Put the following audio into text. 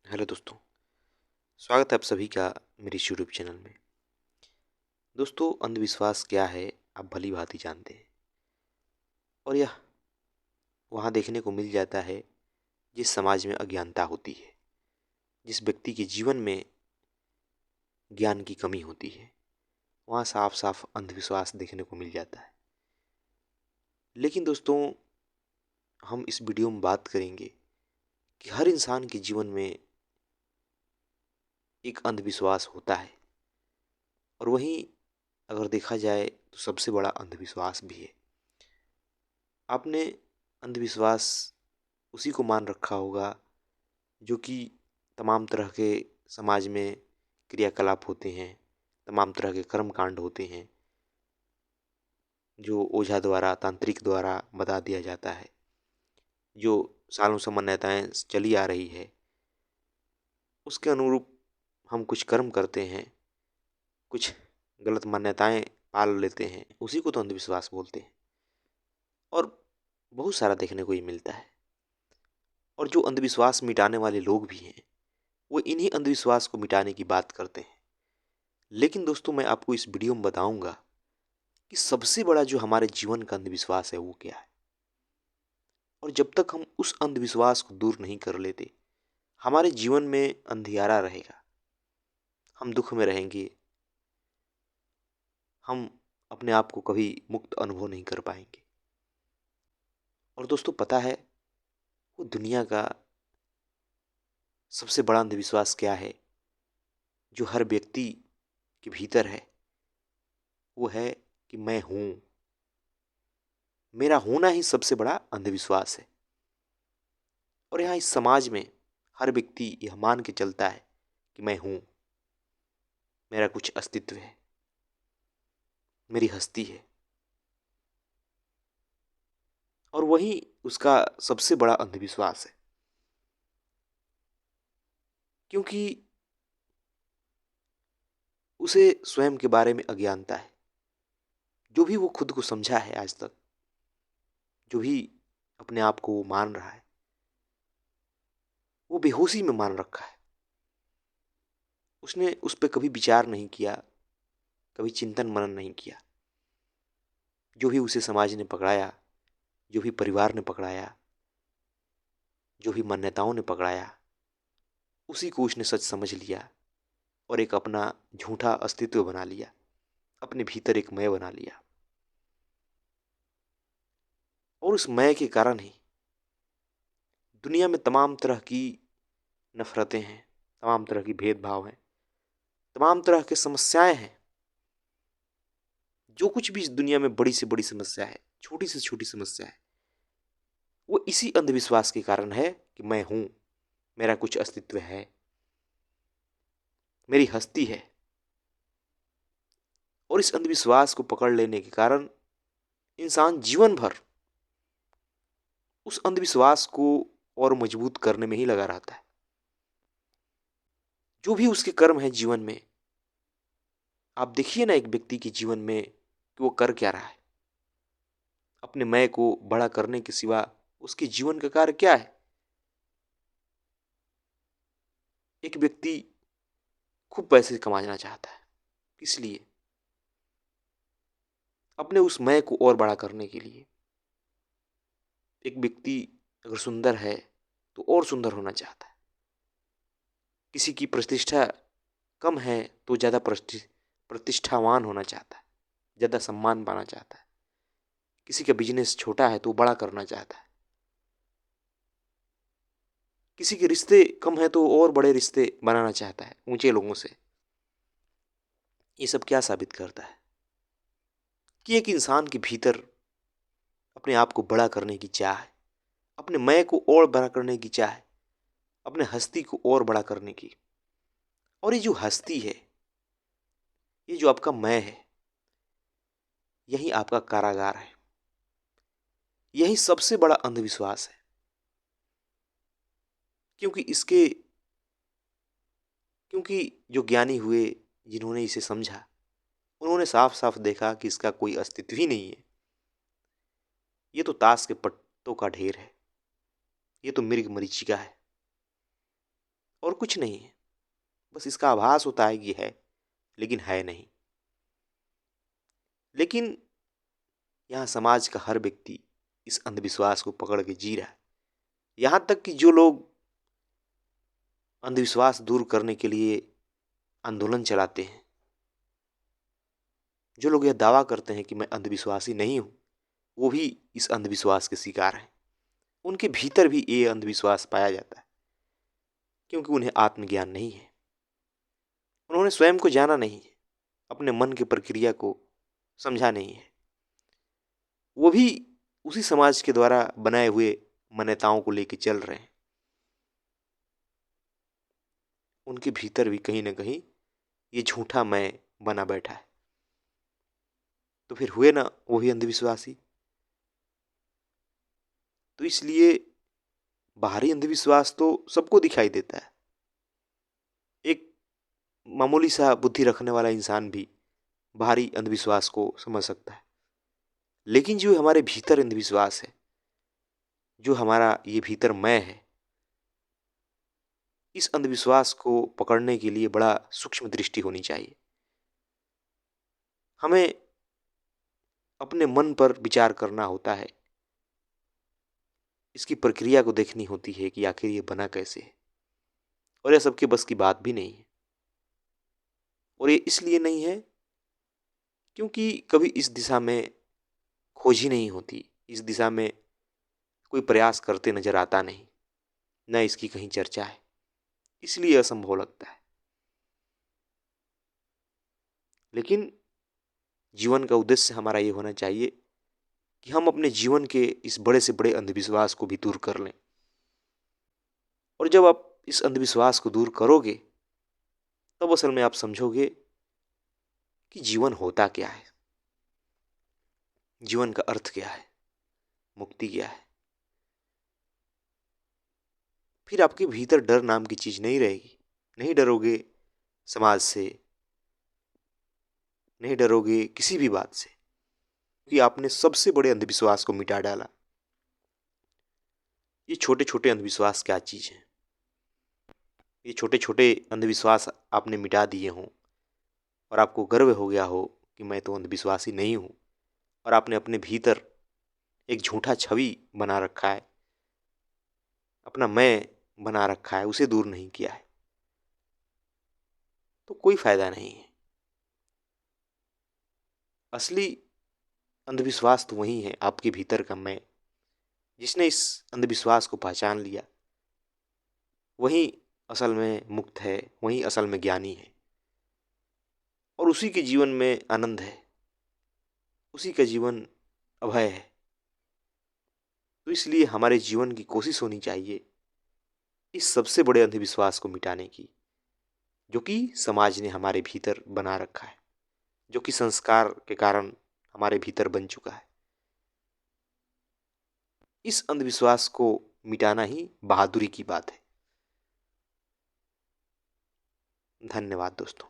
Hello दोस्तों, स्वागत है आप सभी का मेरे इस यूट्यूब चैनल में। दोस्तों, अंधविश्वास क्या है आप भली भांति जानते हैं और यह वहाँ देखने को मिल जाता है जिस समाज में अज्ञानता होती है, जिस व्यक्ति के जीवन में ज्ञान की कमी होती है, वहाँ साफ साफ अंधविश्वास देखने को मिल जाता है। लेकिन दोस्तों, हम इस वीडियो में बात करेंगे कि हर इंसान के जीवन में एक अंधविश्वास होता है और वहीं अगर देखा जाए तो सबसे बड़ा अंधविश्वास भी है। आपने अंधविश्वास उसी को मान रखा होगा जो कि तमाम तरह के समाज में क्रियाकलाप होते हैं, तमाम तरह के कर्म कांड होते हैं जो ओझा द्वारा, तांत्रिक द्वारा बता दिया जाता है, जो सालों से मान्यताएं चली आ रही है, उसके अनुरूप हम कुछ कर्म करते हैं, कुछ गलत मान्यताएं पाल लेते हैं, उसी को तो अंधविश्वास बोलते हैं। और बहुत सारा देखने को ही मिलता है। और जो अंधविश्वास मिटाने वाले लोग भी हैं, वो इन्हीं अंधविश्वास को मिटाने की बात करते हैं। लेकिन दोस्तों, मैं आपको इस वीडियो में बताऊंगा कि सबसे बड़ा जो हमारे जीवन का अंधविश्वास है वो क्या है। और जब तक हम उस अंधविश्वास को दूर नहीं कर लेते, हमारे जीवन में अंधियारा रहेगा, हम दुख में रहेंगे, हम अपने आप को कभी मुक्त अनुभव नहीं कर पाएंगे। और दोस्तों, पता है वो दुनिया का सबसे बड़ा अंधविश्वास क्या है जो हर व्यक्ति के भीतर है? वो है कि मैं हूं। मेरा होना ही सबसे बड़ा अंधविश्वास है। और यहाँ इस समाज में हर व्यक्ति यह मान के चलता है कि मैं हूं, मेरा कुछ अस्तित्व है, मेरी हस्ती है। और वही उसका सबसे बड़ा अंधविश्वास है, क्योंकि उसे स्वयं के बारे में अज्ञानता है। जो भी वो खुद को समझा है आज तक, जो भी अपने आप को वो मान रहा है, वो बेहोशी में मान रखा है। उसने उस पर कभी विचार नहीं किया, कभी चिंतन मनन नहीं किया। जो भी उसे समाज ने पकड़ाया, जो भी परिवार ने पकड़ाया, जो भी मान्यताओं ने पकड़ाया, उसी को उसने सच समझ लिया और एक अपना झूठा अस्तित्व बना लिया, अपने भीतर एक मैं बना लिया। और उस मैं के कारण ही दुनिया में तमाम तरह की नफरतें हैं, तमाम तरह की भेदभाव हैं, तमाम तरह की समस्याएं हैं। जो कुछ भी इस दुनिया में बड़ी से बड़ी समस्या है, छोटी से छोटी समस्या है, वो इसी अंधविश्वास के कारण है कि मैं हूं, मेरा कुछ अस्तित्व है, मेरी हस्ती है। और इस अंधविश्वास को पकड़ लेने के कारण इंसान जीवन भर उस अंधविश्वास को और मजबूत करने में ही लगा रहता है। जो भी उसके कर्म है जीवन में, आप देखिए ना एक व्यक्ति के जीवन में कि वो कर क्या रहा है। अपने मैं को बड़ा करने के सिवा उसके जीवन का कार्य क्या है? एक व्यक्ति खूब पैसे कमाना चाहता है, इसलिए अपने उस मैं को और बड़ा करने के लिए। एक व्यक्ति अगर सुंदर है तो और सुंदर होना चाहता है। किसी की प्रतिष्ठा कम है तो ज़्यादा प्रतिष्ठावान होना चाहता है, ज़्यादा सम्मान पाना चाहता है। किसी का बिजनेस छोटा है तो बड़ा करना चाहता है। किसी के रिश्ते कम है तो और बड़े रिश्ते बनाना चाहता है ऊंचे लोगों से। ये सब क्या साबित करता है? कि एक इंसान के भीतर अपने आप को बड़ा करने की चाह है, अपने मैं को और बड़ा करने की चाह है, अपने हस्ती को और बड़ा करने की। और ये जो हस्ती है, ये जो आपका मैं है, यही आपका कारागार है। यही सबसे बड़ा अंधविश्वास है। क्योंकि इसके क्योंकि जो ज्ञानी हुए, जिन्होंने इसे समझा, उन्होंने साफ साफ देखा कि इसका कोई अस्तित्व ही नहीं है। ये तो ताश के पत्तों का ढेर है, ये तो मृग मरीचिका है। और कुछ नहीं है। बस इसका आभास होता है कि है, लेकिन है नहीं। लेकिन यहाँ समाज का हर व्यक्ति इस अंधविश्वास को पकड़ के जी रहा है। यहाँ तक कि जो लोग अंधविश्वास दूर करने के लिए आंदोलन चलाते हैं, जो लोग यह दावा करते हैं कि मैं अंधविश्वासी नहीं हूँ, वो भी इस अंधविश्वास के शिकार हैं। उनके भीतर भी ये अंधविश्वास पाया जाता है, क्योंकि उन्हें आत्मज्ञान नहीं है। उन्होंने स्वयं को जाना नहीं है, अपने मन की प्रक्रिया को समझा नहीं है। वो भी उसी समाज के द्वारा बनाए हुए मान्यताओं को लेकर चल रहे हैं। उनके भीतर भी कहीं ना कहीं ये झूठा मैं बना बैठा है। तो फिर हुए ना वो भी अंधविश्वासी। तो इसलिए बाहरी अंधविश्वास तो सबको दिखाई देता है। एक मामूली सा बुद्धि रखने वाला इंसान भी बाहरी अंधविश्वास को समझ सकता है। लेकिन जो हमारे भीतर अंधविश्वास है, जो हमारा ये भीतर मैं है, इस अंधविश्वास को पकड़ने के लिए बड़ा सूक्ष्म दृष्टि होनी चाहिए। हमें अपने मन पर विचार करना होता है, इसकी प्रक्रिया को देखनी होती है कि आखिर ये बना कैसे है। और यह सबके बस की बात भी नहीं है। और ये इसलिए नहीं है क्योंकि कभी इस दिशा में खोज ही नहीं होती, इस दिशा में कोई प्रयास करते नजर आता नहीं, न इसकी कहीं चर्चा है, इसलिए असंभव लगता है। लेकिन जीवन का उद्देश्य हमारा ये होना चाहिए कि हम अपने जीवन के इस बड़े से बड़े अंधविश्वास को भी दूर कर लें। और जब आप इस अंधविश्वास को दूर करोगे, तब असल में आप समझोगे कि जीवन होता क्या है, जीवन का अर्थ क्या है, मुक्ति क्या है। फिर आपके भीतर डर नाम की चीज नहीं रहेगी। नहीं डरोगे समाज से, नहीं डरोगे किसी भी बात से, क्योंकि आपने सबसे बड़े अंधविश्वास को मिटा डाला। ये छोटे छोटे अंधविश्वास क्या चीज है? ये छोटे छोटे अंधविश्वास आपने मिटा दिए हों और आपको गर्व हो गया हो कि मैं तो अंधविश्वासी नहीं हूं, और आपने अपने भीतर एक झूठा छवि बना रखा है, अपना मैं बना रखा है, उसे दूर नहीं किया है, तो कोई फायदा नहीं है। असली अंधविश्वास तो वही है, आपके भीतर का मैं। जिसने इस अंधविश्वास को पहचान लिया, वही असल में मुक्त है, वही असल में ज्ञानी है। और उसी के जीवन में आनंद है, उसी का जीवन अभय है। तो इसलिए हमारे जीवन की कोशिश होनी चाहिए इस सबसे बड़े अंधविश्वास को मिटाने की, जो कि समाज ने हमारे भीतर बना रखा है, जो कि संस्कार के कारण हमारे भीतर बन चुका है। इस अंधविश्वास को मिटाना ही बहादुरी की बात है। धन्यवाद दोस्तों।